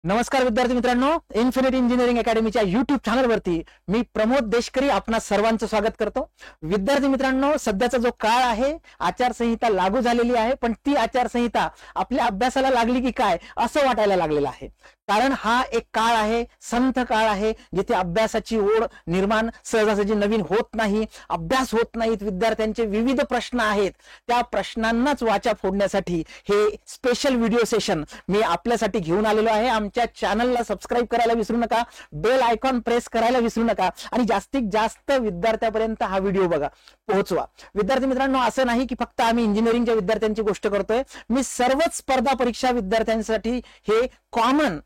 नमस्कार विद्यार्थी मित्रांनो, इन्फिनिटी इंजिनिअरिंग अकॅडमीच्या युट्यूब चॅनलवरती मी प्रमोद देशकरी आपणा सर्वांचं स्वागत करतो. विद्यार्थी मित्रांनो, सध्याचा जो काळ आहे, आचारसंहिता लागू झालेली आहे, पण ती आचारसंहिता आपल्या अभ्यासाला लागली की काय असं वाटायला लागलेलं आहे. कारण हा एक काळ आहे, संथ काळ आहे, जिथे अभ्यासाची ओढ निर्माण सहजासहजी नवीन होत नाही, अभ्यास होत नाहीत, विद्यार्थ्यांचे विविध प्रश्न आहेत, त्या प्रश्नांनाच वाचा फोडण्यासाठी हे स्पेशल व्हिडिओ सेशन मी आपल्यासाठी घेऊन आलेलो आहे. आमच्या चॅनलला सबस्क्राईब करायला विसरू नका, बेल आयकॉन प्रेस करायला विसरू नका आणि जास्तीत जास्त विद्यार्थ्यापर्यंत हा व्हिडिओ बघा, पोहोचवा. विद्यार्थी मित्रांनो, असं नाही की फक्त आम्ही इंजिनिअरिंगच्या विद्यार्थ्यांची गोष्ट करतोय, मी सर्वच स्पर्धा परीक्षा विद्यार्थ्यांसाठी हे कॉमन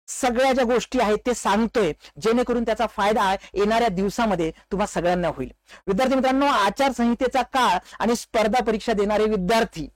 सगळ्या ज्या गोष्टी आहेत ते सांगतोय, जेणेकरून त्याचा फायदा येणाऱ्या दिवसामध्ये तुम्हा सगळ्यांना होईल. विद्यार्थी मित्रांनो, आचारसंहितेचा काळ आणि स्पर्धा परीक्षा देणारे विद्यार्थी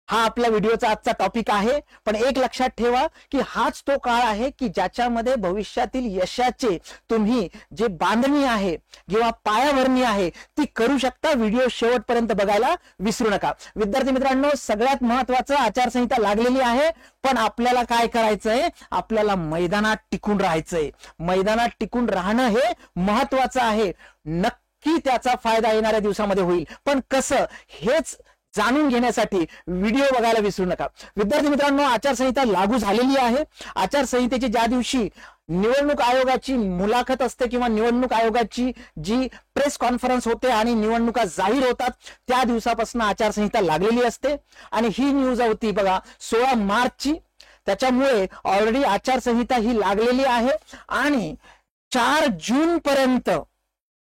हा आपल्या व्हिडिओचा आजचा टॉपिक आहे. पण एक लक्षात ठेवा की हाच तो काळ आहे की ज्याच्यामध्ये भविष्यातील यशाचे तुम्ही जे बांधणी आहे किंवा पायाभरणी आहे ती करू शकता. व्हिडिओ शेवटपर्यंत बघायला विसरू नका. विद्यार्थी मित्रांनो, सगळ्यात महत्वाचं, आचारसंहिता लागलेली आहे, पण आपल्याला काय करायचंय? आपल्याला मैदानात टिकून राहायचंय. मैदानात टिकून राहणं हे महत्वाचं आहे. नक्की त्याचा फायदा येणाऱ्या दिवसामध्ये होईल, पण कसं हेच जाणून घेण्यासाठी व्हिडिओ बघायला विसरू नका. विद्यार्थी मित्रांनो, आचारसंहिता लागू झालेली आहे. आचारसंहितेची ज्या दिवशी निवडणूक आयोगाची मुलाखत असते किंवा निवडणूक आयोगाची जी प्रेस कॉन्फरन्स होते आणि निवडणुका जाहीर होतात, त्या दिवसापासून आचारसंहिता लागलेली असते. आणि ही न्यूज होती बघा 16 मार्चची. त्याच्यामुळे ऑलरेडी आचारसंहिता ही लागलेली आहे आणि 4 जून पर्यंत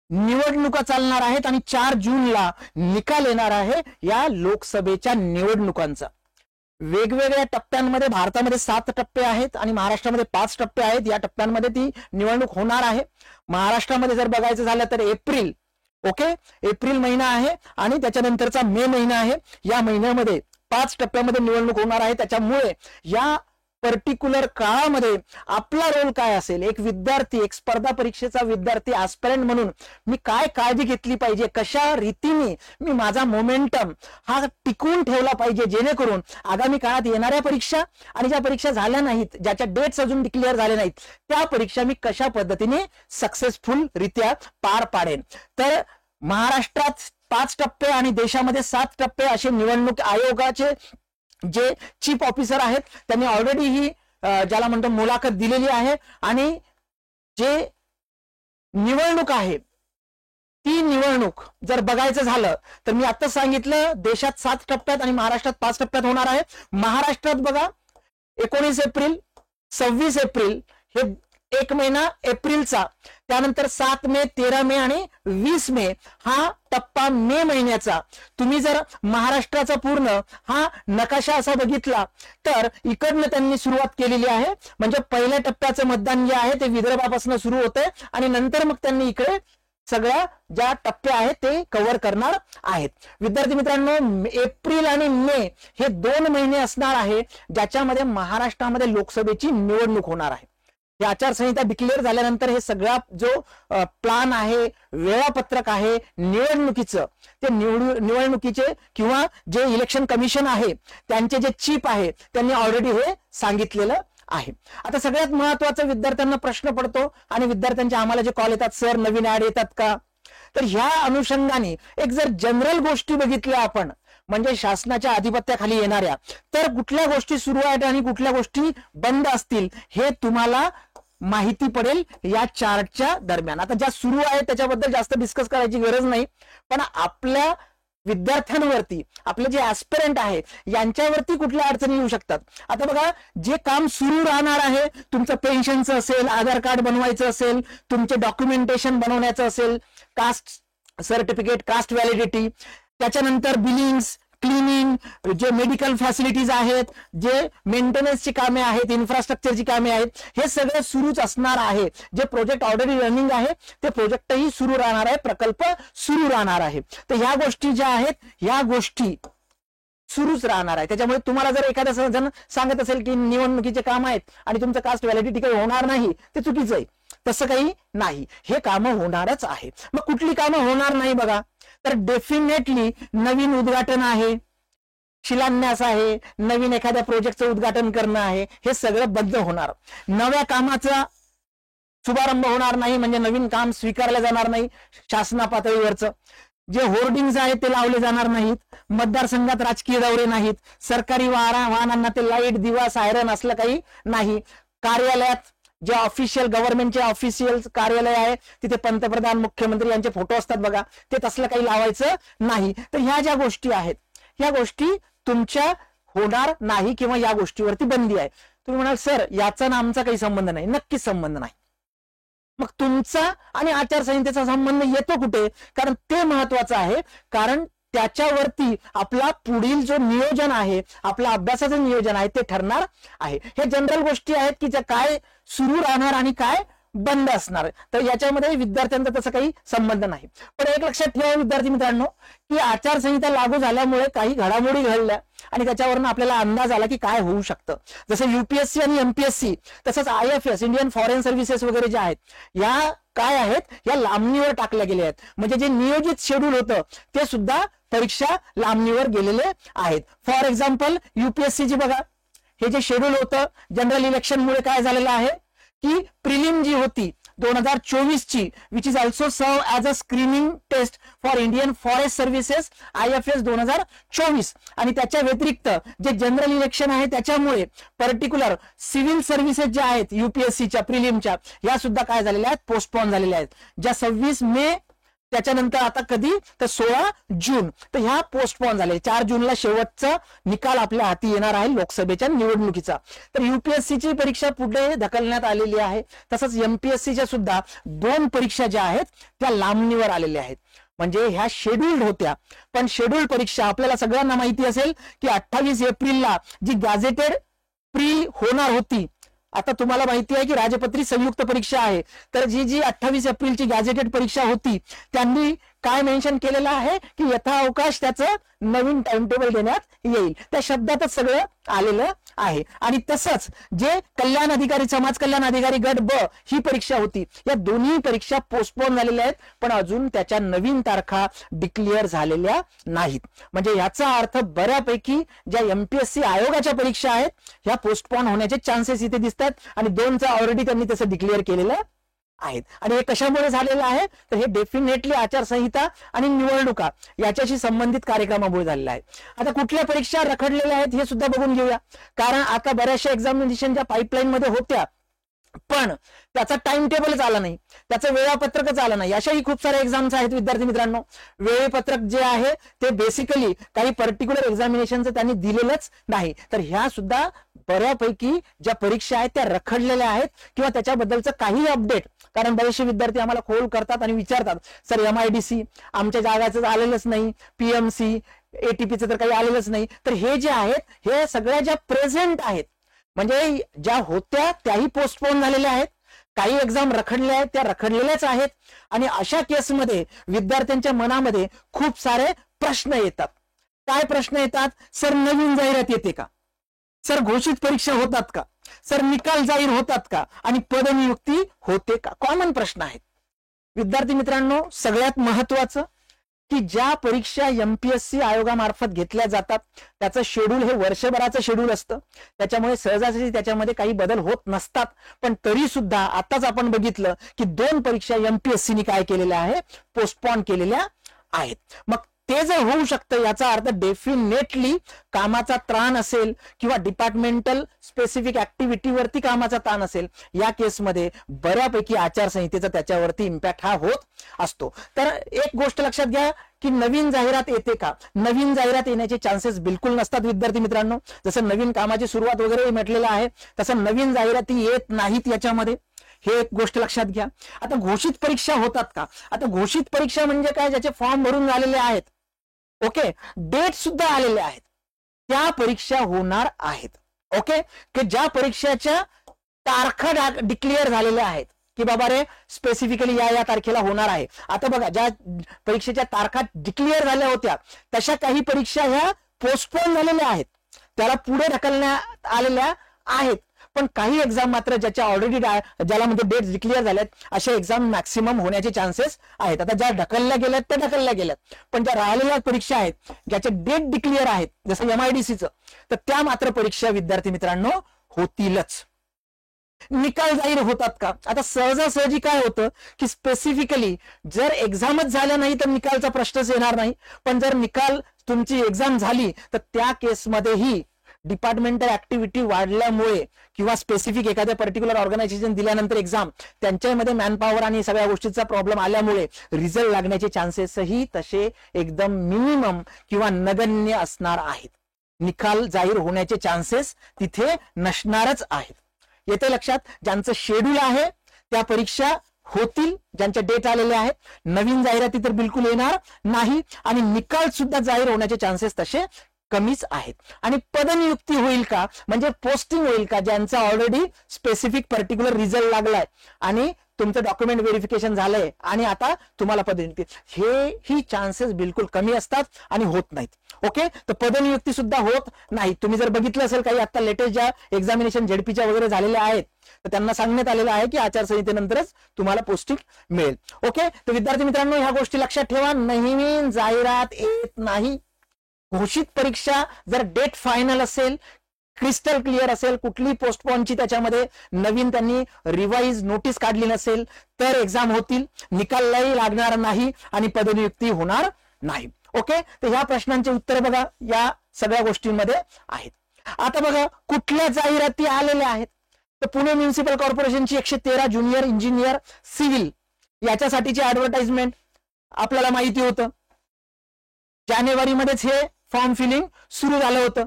निवडणुका चालणार आहेत आणि 4 जूनला निकाल येणार आहे या लोकसभेच्या निवडणुकांचा. वेगवेगळ्या टप्प्यांमध्ये भारतामध्ये 7 टप्पे आहेत आणि महाराष्ट्रामध्ये 5 टप्पे आहेत. या टप्प्यांमध्ये ती निवडणूक होणार आहे. महाराष्ट्रामध्ये जर बघायचं झालं तर एप्रिल महिना आहे आणि त्याच्यानंतरचा मे महिना आहे. या महिन्यामध्ये 5 टप्प्यामध्ये निवडणूक होणार आहे. त्याच्यामुळे या पर्टिक्युलर काळामध्ये आपला रोल काय असेल, एक विद्यार्थी, एक स्पर्धा परीक्षेचा विद्यार्थी ऍस्पिरंट म्हणून मी काय काळजी घेतली पाहिजे, कशा रीतीने मी माझा मोमेंटम हा टिकवून ठेवला पाहिजे, जेणेकरून आगामी काळात येणाऱ्या परीक्षा आणि ज्या परीक्षा झाल्या नाहीत, ज्याच्या डेट्स अजून डिक्लेअर झाले नाहीत, त्या परीक्षा मी कशा पद्धतीने सक्सेसफुल रित्या पार पाडेन. तर महाराष्ट्रात 5 टप्पे आणि देशामध्ये 7 टप्पे असे निवडणूक आयोगाचे जे चीफ ऑफिसर आहेत त्यांनी ऑलरेडी ही ज्याला म्हणतो मुलाखत दिलेली आहे. आणि जे निवडणूक आहे ती निवडणूक जर बघायचं झालं तर मी आता सांगितलं, देशात 7 टप्प्यात आणि महाराष्ट्रात 5 टप्प्यात होणार आहे. महाराष्ट्रात बघा 19 एप्रिल, 26 एप्रिल हे एक महिना एप्रिलचा, त्यानंतर 7 मे, 13 मे आणि 20 मे हा टप्पा मे महिन्याचा. तुम्ही जर महाराष्ट्राचा पूर्ण हा नकाशा असा बघितला तर इकडनं त्यांनी सुरुवात केलेली आहे. म्हणजे पहिल्या टप्प्याचं मतदान जे आहे ते विदर्भापासून सुरू होतंय आणि नंतर मग त्यांनी इकडे सगळ्या ज्या टप्पे आहेत ते कव्हर करणार आहेत. विद्यार्थी मित्रांनो, एप्रिल आणि मे हे 2 महिने असणार आहे ज्याच्यामध्ये महाराष्ट्रामध्ये लोकसभेची निवडणूक होणार आहे. ही आचारसंहिता डिक्लेअर झाल्यानंतर हे सगळा जो प्लान आहे, वेळापत्रक आहे निवडणुकीचं, ते निवडणुकीचे किंवा जे इलेक्शन कमिशन आहे त्यांचे जे चीफ आहे त्यांनी ऑलरेडी हे सांगितलेलं आहे. आता सगळ्यात महत्वाचा विद्यार्थ्यांना प्रश्न पडतो आणि विद्यार्थ्यांचे आम्हाला जे कॉल येतात, सर नवीन ऍड येतात का? तर ह्या अनुषंगाने एक जर जनरल गोष्टी बघितल्या आपण, म्हणजे शासनाच्या आधिपत्याखाली येणाऱ्या, तर कुठल्या गोष्टी सुरू आहेत आणि कुठल्या गोष्टी बंद असतील हे तुम्हाला माहिती पडेल या चार्टच्या दरम्यान. आता ज्या सुरू आहेत त्याच्याबद्दल जास्त डिस्कस करायची गरज नाही, पण आपल्या विद्यार्थ्यांवरती, आपले जे ऍस्पिरंट आहे यांच्यावरती कुठल्या अडचणी येऊ शकतात. आता बघा, जे काम सुरू राहणार आहे, तुमचं पेन्शनचं असेल, आधार कार्ड बनवायचं असेल, तुमचे डॉक्युमेंटेशन बनवण्याचं असेल, कास्ट सर्टिफिकेट, कास्ट व्हॅलिडिटी, त्याच्यानंतर बिलिंग्स, क्लिनिंग, जे मेडिकल फॅसिलिटीज आहेत, जे मेंटेनन्सची कामे आहेत, इन्फ्रास्ट्रक्चरची कामे आहेत, हे सगळं सुरूच असणार आहे. जे प्रोजेक्ट ऑलरेडी रनिंग आहे ते प्रोजेक्टही सुरू राहणार आहे, प्रकल्प सुरू राहणार आहे. तर ह्या गोष्टी ज्या आहेत ह्या गोष्टी सुरूच राहणार आहे. त्याच्यामुळे तुम्हाला जर एखादा जण सांगत असेल की निवडणुकीचे काम आहेत आणि तुमचं कास्ट व्हॅलिडिटी काही होणार नाही, ते चुकीचं आहे. तसं काही नाही, हे कामं होणारच आहे. मग कुठली कामं होणार नाही बघा, तर डेफिनेटली नवीन उद्घाटन आहे, शिलान्यास आहे, नवीन एखाद्या प्रोजेक्टचं उद्घाटन करणं आहे, हे सगळं बंद होणार. नव्या कामाचा शुभारंभ होणार नाही, म्हणजे नवीन काम स्वीकारलं जाणार नाही. शासना पातळीवरचं जे होर्डिंग्स आहेत ते लावले जाणार नाहीत. मतदारसंघात राजकीय दौरे नाहीत. सरकारी वाहनांना ते लाईट, दिवा, सायरन असलं काही नाही. कार्यालयात जे ऑफिशियल गव्हर्नमेंटचे ऑफिशियल कार्यालय आहे तिथे पंतप्रधान, मुख्यमंत्री यांचे फोटो असतात बघा, ते तसलं काही लावायचं नाही. तर ह्या ज्या गोष्टी आहेत ह्या गोष्टी तुमच्या होणार नाही किंवा या गोष्टीवरती बंदी आहे. तुम्ही म्हणाल सर याचा ना आमचा काही संबंध नाही. नक्कीच संबंध नाही. मग तुमचा आणि आचारसंहितेचा संबंध येतो कुठे? कारण ते महत्वाचं आहे. कारण त्याच्यावरती आपला पुढील जो नियोजन आहे, आपल्या अभ्यासाचं नियोजन आहे ते ठरणार आहे. हे जनरल गोष्टी आहेत की ज्या काय सुरू राहणार आणि काय बंद असणार. तर याच्यामध्ये विद्यार्थ्यांचा तसा काही संबंध नाही. पण एक लक्षात ठेवा विद्यार्थी मित्रांनो, की आचारसंहिता लागू झाल्यामुळे काही घडामोडी घडल्या आणि त्याच्यावरून आपल्याला अंदाज आला की काय होऊ शकतं. जसं युपीएससी आणि एमपीएससी, तसंच IFS इंडियन फॉरेन सर्व्हिसेस वगैरे ज्या आहेत या काय आहेत, या लांबणीवर टाकल्या गेल्या आहेत. म्हणजे जे नियोजित शेड्यूल होतं ते सुद्धा परीक्षा लांबणीवर गेलेले आहेत. फॉर एक्झाम्पल युपीएससीची बघा, हे जे शेड्यूल होतं जनरल इलेक्शनमुळे काय झालेलं आहे की प्रिलिम जी होती 2024 ची, which is also serve as a screening test for Indian forest services IFS 2024, आणि त्याच्या व्यतिरिक्त जे जनरल इलेक्शन आहे त्याच्यामुळे पर्टिक्युलर सिव्हिल सर्व्हिसेस ज्या आहेत युपीएससीच्या प्रिलिमच्या, या सुद्धा काय झालेल्या आहेत, पोस्टपोन झालेल्या आहेत. ज्या 26 मे, त्याच्यानंतर आता कधी तर 16 जून, तर ह्या पोस्टपोन झाले. 4 जूनला शेवटचा निकाल आपल्या हाती येणार आहे लोकसभेच्या निवडणुकीचा. तर युपीएससीची परीक्षा पुढे ढकलण्यात आलेली आहे. तसंच एमपीएससीच्या सुद्धा 2 परीक्षा ज्या आहेत त्या लांबणीवर आलेल्या आहेत. म्हणजे ह्या शेड्यूल्ड होत्या, पण शेड्यूल्ड परीक्षा आपल्याला सगळ्यांना माहिती असेल की 28 एप्रिलला जी गॅझेटेड प्री होणार होती. आता तुम्हाला माहिती आहे की राजपत्रित संयुक्त परीक्षा आहे, तर जी 28 एप्रिलची गॅझेटेड परीक्षा होती त्यांनी काय मेन्शन केलेलं आहे की यथाअवकाश त्याचं नवीन टाइम टेबल देण्यात येईल. त्या शब्दातच सगळं आलेलं आहे. आणि तसंच जे कल्याण अधिकारी, समाज कल्याण अधिकारी गट ब ही परीक्षा होती, या दोन्ही परीक्षा पोस्टपोन झालेल्या आहेत, पण अजून त्याच्या नवीन तारखा डिक्लेअर झालेल्या नाहीत. म्हणजे याचा अर्थ बऱ्यापैकी ज्या एमपीएससी आयोगाच्या परीक्षा आहेत ह्या पोस्टपोन होण्याचे चान्सेस इथे दिसतात, आणि 2चं ऑलरेडी त्यांनी तसं डिक्लेअर केलेलं आहेत. आणि हे कशामुळे झालेलं आहे, तर हे डेफिनेटली आचारसंहिता आणि निवडणुका याच्याशी संबंधित कार्यक्रमामुळे झालेलं आहे. आता कुठल्या परीक्षा रखडलेल्या आहेत हे सुद्धा बघून घेऊया. कारण आता बऱ्याचशा एक्झामिनेशन ज्या पाईपलाईन मध्ये होत्या पण त्याचा टाइम टेबलच आला नाही, त्याचं वेळापत्रकच आलं नाही. अशाही खूप साऱ्या एक्झाम्स आहेत विद्यार्थी मित्रांनो. वेळापत्रक जे आहे ते बेसिकली काही पर्टिक्युलर एक्झामिनेशनचं त्यांनी दिलेलंच नाही. तर ह्या सुद्धा बऱ्यापैकी ज्या परीक्षा आहेत त्या रखडलेल्या आहेत किंवा त्याच्याबद्दलचं काही अपडेट, कारण बरेचसे विद्यार्थी आम्हाला कॉल करतात आणि विचारतात सर MIDC आमच्या जागाचं आलेलंच नाही, PMC ATPचं तर काही आलेलंच नाही. तर हे जे आहेत हे सगळ्या ज्या प्रेझेंट आहेत, म्हणजे ज्या होत्या त्याही पोस्टपोन झालेल्या आहेत, काही एक्झाम रखडल्या आहेत त्या रखडलेल्याच आहेत. आणि अशा केसमध्ये विद्यार्थ्यांच्या मनामध्ये खूप सारे प्रश्न येतात. काय प्रश्न येतात? सर नवीन जाहिरात येते का? सर घोषित परीक्षा होतात का? सर निकाल जाहीर होतात का? आणि पदनियुक्ती होते का? कॉमन प्रश्न आहेत विद्यार्थी मित्रांनो. सगळ्यात महत्वाचं की ज्या परीक्षा एमपीएससी आयोगामार्फत घेतल्या जातात त्याचं शेड्यूल हे वर्षभराचं शेड्यूल असतं, त्याच्यामुळे सहजासहजी त्याच्यामध्ये काही बदल होत नसतात. पण तरी सुद्धा आताच आपण बघितलं की 2 परीक्षा एमपीएससीने काय केलेल्या आहे, पोस्टपोन केलेल्या आहेत. मग ते जर होऊ शकतं याचा अर्थ डेफिनेटली कामाचा ताण असेल किंवा डिपार्टमेंटल स्पेसिफिक ऍक्टिव्हिटीवरती कामाचा ताण असेल, या केसमध्ये बऱ्यापैकी आचारसंहितेचा त्याच्यावरती इम्पॅक्ट हा होत असतो. तर एक गोष्ट लक्षात घ्या की नवीन जाहिरात येते का? नवीन जाहिरात येण्याचे चान्सेस बिलकुल नसतात विद्यार्थी मित्रांनो. जसं नवीन कामाची सुरुवात वगैरे म्हटलेलं आहे तसं नवीन जाहिराती येत नाहीत याच्यामध्ये, हे एक गोष्ट लक्षात घ्या. आता घोषित परीक्षा होतात का? आता घोषित परीक्षा म्हणजे काय, ज्याचे फॉर्म भरून झालेले आहेत, ओके, डेट सुद्धा आलेले आहेत, त्या परीक्षा होणार आहेत. ओके, की ज्या परीक्षेच्या तारखा डिक्लेअर झालेल्या आहेत की बाबा रे स्पेसिफिकली या तारखेला होणार आहे. आता बघा ज्या परीक्षेच्या तारखा डिक्लेअर झाल्या होत्या तशा काही परीक्षा ह्या पोस्टपोन झालेल्या आहेत, त्याला पुढे ढकलण्यात आलेल्या आहेत. पण काही एक्झाम मात्र ज्याच्या ऑलरेडी ज्याला म्हणजे डेट डिक्लेअर झाल्यात अशा एक्झाम मॅक्सिमम होण्याचे चान्सेस आहेत. आता ज्या ढकलल्या गेल्यात त्या ढकलल्या गेल्यात, पण ज्या राहिलेल्या परीक्षा आहेत ज्याचे डेट डिक्लेअर आहेत जसं MIDCचं, तर त्या मात्र परीक्षा विद्यार्थी मित्रांनो होतीलच. निकाल जाहीर होतात का? आता सहजासहजी काय होतं की स्पेसिफिकली जर एक्झामच झाल्या नाही तर निकालचा प्रश्नच येणार नाही, पण जर निकाल तुमची एक्झाम झाली तर त्या केसमध्येही डिपार्टमेंटल ऍक्टिव्हिटी वाढल्यामुळे किंवा स्पेसिफिक एखाद्या पर्टिक्युलर ऑर्गनायझेशन दिल्यानंतर एक्झाम त्यांच्यामध्ये मॅनपॉवर आणि सगळ्या गोष्टीचा प्रॉब्लेम आल्यामुळे रिझल्ट लागण्याचे चान्सेसही तसे एकदम मिनिमम किंवा नगण्य असणार आहेत. निकाल जाहीर होण्याचे चान्सेस तिथे नसणारच आहेत. येते लक्षात? ज्यांचं शेड्यूल आहे त्या परीक्षा होतील, ज्यांच्या डेट आलेले आहेत. नवीन जाहिराती तर बिलकुल येणार नाही आणि निकाल सुद्धा जाहीर होण्याचे चान्सेस तसे कमीच आहेत. आणि पदनियुक्ती होईल का, म्हणजे पोस्टिंग होईल का, ज्यांचा ऑलरेडी स्पेसिफिक पर्टिक्युलर रिझल्ट लागलाय आणि तुमचं डॉक्युमेंट व्हेरिफिकेशन झालंय आणि आता तुम्हाला पदनियुक्ती, ही चान्सेस बिलकुल कमी असतात आणि होत नाहीत. ओके, तर पदनियुक्ती सुद्धा होत नाही. तुम्ही जर बघितलं असेल काही आता लेटेस्ट ज्या एक्झामिनेशन झेडपीच्या वगैरे झालेल्या आहेत तर त्यांना सांगण्यात आलेलं आहे की आचारसंहितेनंतरच तुम्हाला पोस्टिंग मिळेल. ओके, तर विद्यार्थी मित्रांनो ह्या गोष्टी लक्षात ठेवा. नवीन जाहिरात येत नाही. घोषित परीक्षा जर डेट फायनल असेल, क्रिस्टल क्लिअर असेल, कुठली पोस्टपोनची त्याच्यामध्ये नवीन त्यांनी रिवाइज नोटीस काढली नसेल तर एक्झाम होतील, निकालही लागणार नाही आणि पदनियुक्ती होणार नाही. ओके, तर ह्या प्रश्नांचे उत्तर बघा या सगळ्या गोष्टींमध्ये आहेत. आता बघा कुठल्या जाहिराती आलेल्या आहेत. तर पुणे म्युनिसिपल कॉर्पोरेशनची 113 ज्युनियर इंजिनियर सिव्हिल याच्यासाठीची ऍडव्हर्टाइजमेंट आपल्याला माहिती होतं. जानेवारीमध्येच हे फॉर्म फिलिंग सुरू झालं होतं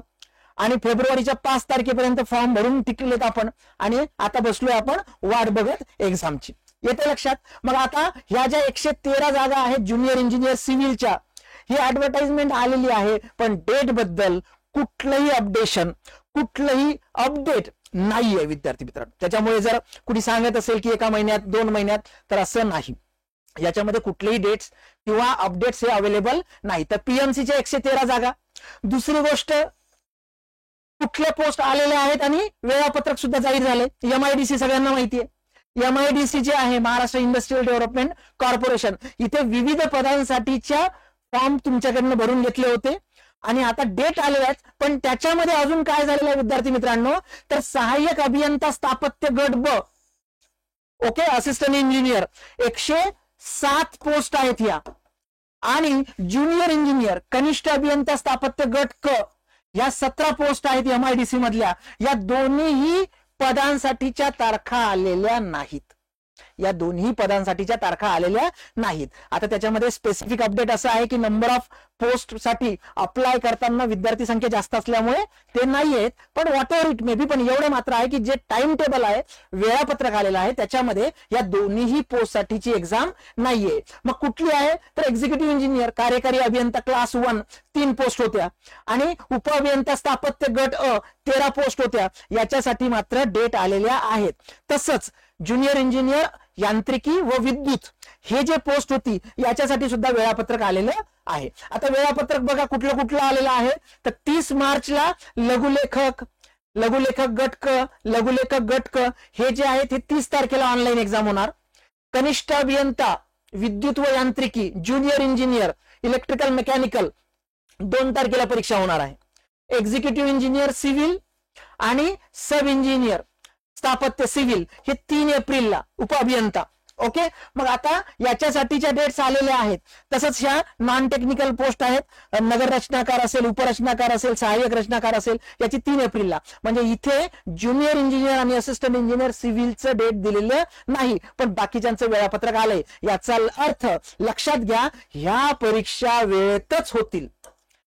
आणि फेब्रुवारीच्या 5 तारखेपर्यंत फॉर्म भरून टिकलेत आपण आणि आता बसलोय आपण वाट बघत एक्झामची. येते लक्षात? मग आता ह्या ज्या 113 जागा आहेत ज्युनियर इंजिनियर सिव्हिलच्या, ही ऍडव्हर्टाइजमेंट आलेली आहे, पण डेट बद्दल कुठलंही अपडेशन, कुठलंही अपडेट नाहीये विद्यार्थी मित्रांनो. त्याच्यामुळे जर कुणी सांगत असेल की 1 महिन्यात 2 महिन्यात, तर असं नाही. याच्यामध्ये कुठलेही डेट्स किंवा अपडेट्स हे अवेलेबल नाही. तर पीएमसीच्या 113 जागा. दुसरी गोष्ट, कुठले पोस्ट आलेले आहेत आणि वेळापत्रक सुद्धा जाहीर झाले. MIDC सगळ्यांना माहिती आहे. MIDC जे आहे महाराष्ट्र इंडस्ट्रियल डेव्हलपमेंट कॉर्पोरेशन, इथे विविध पदांसाठीच्या फॉर्म तुमच्याकडनं भरून घेतले होते आणि आता डेट आलेले आहेत. पण त्याच्यामध्ये अजून काय झालेलं आहे विद्यार्थी मित्रांनो, तर सहाय्यक अभियंता स्थापत्य गट ब, ओके, असिस्टंट इंजिनियर 107 पोस्ट आहेत या, आणि ज्युनियर इंजिनियर कनिष्ठ अभियंता स्थापत्य गट क या 17 पोस्ट आहेत MIDC मधल्या. या दोन्हीही पदांसाठीच्या तारखा आलेल्या नाहीत. या दोन्ही पदांसाठीच्या तारखा आलेल्या नाहीत. आता त्याच्यामध्ये स्पेसिफिक अपडेट असं आहे की नंबर ऑफ पोस्ट साठी अप्लाय करताना विद्यार्थी संख्या जास्त असल्यामुळे ते नाही आहेत, पण what ever it may be, पण एवढं मात्र आहे की जे टाइम टेबल आहे, वेळापत्रक आलेलं आहे, त्याच्यामध्ये या दोन्हीही पोस्ट साठीची एक्झाम नाहीये. मग कुठली आहे, तर एक्झिक्युटिव्ह इंजिनियर कार्यकारी अभियंता क्लास 1 3 पोस्ट होत्या आणि उपअभियंता स्थापत्य गट अ 13 पोस्ट होत्या. याच्यासाठी मात्र डेट आलेल्या आहेत. तसंच ज्युनियर इंजिनियर यांत्रिकी व विद्युत हे जे पोस्ट होती याच्यासाठी सुद्धा वेळापत्रक आलेलं आहे. आता वेळापत्रक बघा कुठलं कुठलं आलेलं आहे, तर 30 मार्चला लघुलेखक गट क, लघुलेखक गट क हे जे आहेत हे 30 तारखेला ऑनलाईन एक्झाम होणार. कनिष्ठ अभियंता विद्युत व यांत्रिकी ज्युनियर इंजिनियर इलेक्ट्रिकल मेकॅनिकल 2 तारखेला परीक्षा होणार आहे. एक्झिक्युटिव्ह इंजिनियर सिव्हिल आणि सब इंजिनियर स्थापत्य सिव्हिल हे 3 एप्रिलला उपअभियंता. ओके, मग आता याच्यासाठीच्या डेट्स आलेल्या आहेत. तसंच ह्या नॉन टेक्निकल पोस्ट आहेत, नगर रचनाकार असेल, उपरचनाकार असेल, सहाय्यक रचनाकार असेल, याची 3 एप्रिलला. म्हणजे इथे ज्युनियर इंजिनियर आणि असिस्टंट इंजिनियर सिव्हिलचं डेट दिलेलं नाही, पण बाकीच्यांचं वेळापत्रक आलंय. याचा अर्थ लक्षात घ्या, ह्या परीक्षा वेळेतच होतील.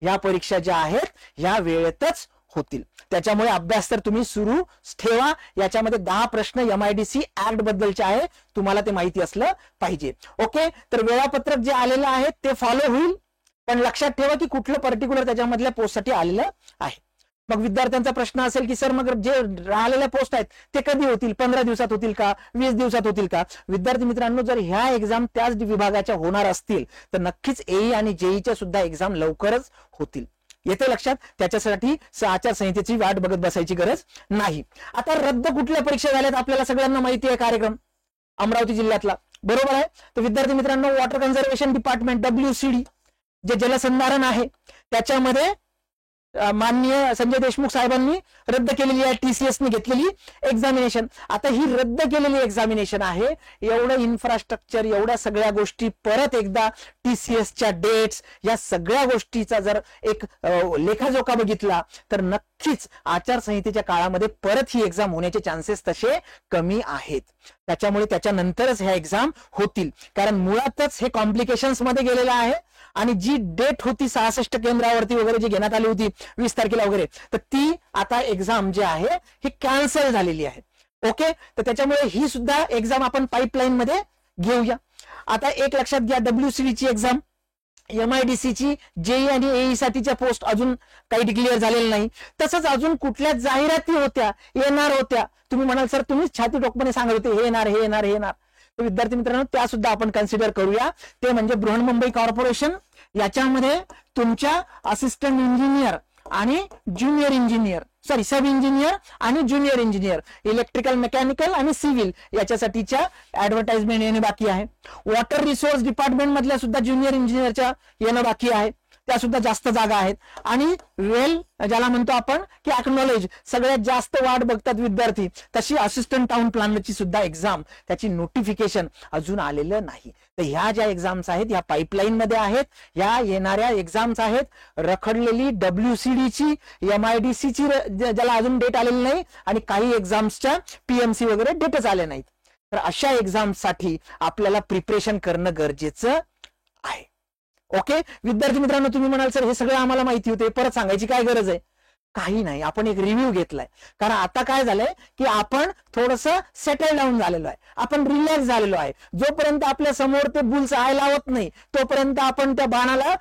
ह्या परीक्षा ज्या आहेत ह्या वेळेतच होतील. त्याच्यामुळे अभ्यास तर तुम्ही सुरू ठेवा. याच्यामध्ये 10 प्रश्न MIDC ऍक्ट बद्दलचे आहे, तुम्हाला ते माहिती असलं पाहिजे. ओके, तर वेळापत्रक जे आलेलं आहे ते फॉलो होईल, पण लक्षात ठेवा की कुठलं पर्टिक्युलर त्याच्यामधल्या पोस्टसाठी आलेलं आहे. मग विद्यार्थ्यांचा प्रश्न असेल की सर मग जे राहिलेल्या पोस्ट आहेत ते कधी होतील, 15 दिवसात होतील का, 20 दिवसात होतील का? विद्यार्थी मित्रांनो, जर ह्या एक्झाम त्याच विभागाच्या होणार असतील तर नक्कीच AE आणि JEE च्या सुद्धा एक्झाम लवकरच होतील. येते लक्षात? त्याच्यासाठी आचारसंहितेची वाट बघत बसायची गरज नाही. आता रद्द कुठल्या परीक्षा झाल्यात आपल्याला सगळ्यांना माहिती आहे. कार्यक्रम अमरावती जिल्ह्यातला, बरोबर आहे. तर विद्यार्थी मित्रांनो, वॉटर कन्झर्वेशन डिपार्टमेंट WCD जे जलसंधारण आहे त्याच्यामध्ये माननीय संजय देशमुख साहेबांनी रद्द केलेली आहे TCS ने घेतलेली एक्झामिनेशन. आता ही रद्द केलेली एक्झामिनेशन आहे. एवढं इन्फ्रास्ट्रक्चर, एवढ्या सगळ्या गोष्टी परत एकदा TCSच्या डेट्स, या सगळ्या गोष्टीचा जर एक लेखाजोखा बघितला तर नक्कीच आचारसंहितेच्या काळामध्ये परत ही एक्झाम होण्याचे चान्सेस तसे कमी आहेत. त्याच्यामुळे त्याच्यानंतरच ह्या एक्झाम होतील, कारण मुळातच हे कॉम्प्लिकेशन्स मध्ये गेलेलं आहे. आणि जी डेट होती 66 केंद्रावरती वगैरे जी घेण्यात आली होती 20 तारखेला वगैरे, तर ती आता एक्झाम जी आहे ही कॅन्सल झालेली आहे. ओके, तर त्याच्यामुळे ही सुद्धा एक्झाम आपण पाईपलाईन मध्ये घेऊया. आता एक लक्षात घ्या, WCD ची एक्झाम, MIDC ची JEE आणि AE साठीच्या पोस्ट अजून काही डिक्लेअर झालेलं नाही. तसंच अजून कुठल्या जाहिराती होत्या, येणार होत्या. तुम्ही म्हणाल सर तुम्हीच छाती टोकपणे सांगत होते हे येणार हे येणार हे येणार. तर विद्यार्थी मित्रांनो, त्या सुद्धा आपण कन्सिडर करूया. ते म्हणजे बृहन्मुंबई कॉर्पोरेशन, याच्यामध्ये तुमच्या असिस्टंट इंजिनियर आणि ज्युनियर इंजिनियर, सब इंजिनियर आणि ज्युनियर इंजिनियर, इलेक्ट्रिकल, मेकॅनिकल आणि सिव्हिल याच्यासाठीच्या ऍडव्हर्टाइजमेंट येणे बाकी आहे. वॉटर रिसोर्स डिपार्टमेंट मधल्या सुद्धा ज्युनियर इंजिनियरच्या येणं बाकी आहे, त्या सुद्धा जास्त जागा आहेत. आणि वेल ज्याला म्हणतो आपण की अॅक्नॉलेज, सगळ्यात जास्त वाट बघतात विद्यार्थी, तशी असिस्टंट टाउन प्लॅनरची सुद्धा एक्झाम, त्याची नोटिफिकेशन अजून आलेलं नाही. तर ह्या ज्या एक्झाम्स आहेत ह्या पाईपलाईन मध्ये आहेत. ह्या येणाऱ्या एक्झाम्स आहेत. रखडलेली WCD ची, MIDC ची ज्याला अजून डेट आलेली नाही, आणि काही एक्झाम्सच्या PMC वगैरे डेटच आले नाहीत. तर अशा एक्झाम्ससाठी आपल्याला प्रिपरेशन करणं गरजेचं आहे. ओके विद्यार्थी मित्रांनो, तुम्ही म्हणाल सर हे सगळं आम्हाला माहिती होते, परत सांगायची काय गरज आहे? काही नाही, आपण एक रिव्ह्यू घेतलाय. कारण आता काय झालंय की आपण थोडस सेटल डाऊन झालेलो आहे, आपण रिलॅक्स झालेलो आहे. जोपर्यंत आपल्या समोर ते बुल्स आय लावत नाही तोपर्यंत आपण त्या बाणाला